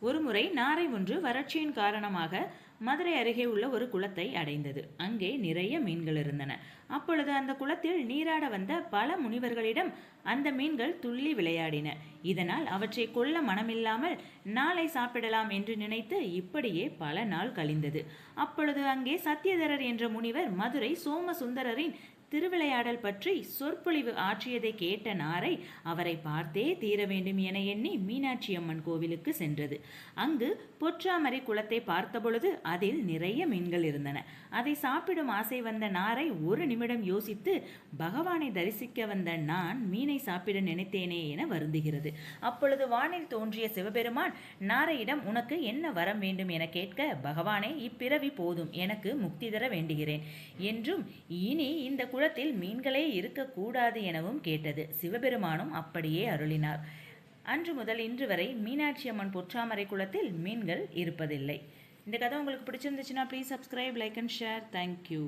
ஒருமுறை நாரை ஒன்று வறட்சியின் காரணமாக மதுரை அருகே உள்ள ஒரு குளத்தை அடைந்தது. அங்கே நிறைய மீன்கள் இருந்தன. அப்பொழுது அந்த குளத்தில் நீராட வந்த பல முனிவர்களிடம் அந்த மீன்கள் துள்ளி விளையாடின. இதனால் அவற்றை கொல்ல மனமில்லாமல் நாளை சாப்பிடலாம் என்று நினைத்து இப்படியே பல நாள் கழிந்தது. அப்பொழுது அங்கே சத்தியதரர் என்ற முனிவர் மதுரை சோமசுந்தரரின் திருவிளையாடல் பற்றி சொற்பொழிவு ஆற்றியதை கேட்ட நாரை அவரை பார்த்தே தீர வேண்டும் என எண்ணி மீனாட்சி அம்மன் கோவிலுக்கு சென்றது. அங்கு பொற்றாமரை குளத்தை பார்த்தபொழுது அதில் நிறைய மீன்கள் இருந்தன. அதை சாப்பிடும் ஆசை வந்த நாரை ஒரு நிமிடம் யோசித்து, பகவானை தரிசிக்க வந்த நான் மீனை சாப்பிட நினைத்தேனே என வருந்துகிறது. அப்பொழுது வானில் தோன்றிய சிவபெருமான் நாரையிடம், உனக்கு என்ன வரம் வேண்டும் என கேட்க, பகவானே, இப்பிறவி போதும், எனக்கு முக்தி தர வேண்டுகிறேன் என்றும் இனி இந்த குளத்தில் மீன்களே இருக்கக்கூடாது எனவும் கேட்டது. சிவபெருமானும் அப்படியே அருளினார். அன்று முதல் இன்று வரை மீனாட்சி அம்மன் பொற்றாமரை குளத்தில் மீன்கள் இருப்பதில்லை. இந்த கதை உங்களுக்கு பிடிச்சிருந்துச்சுன்னா please subscribe, like and share. Thank you.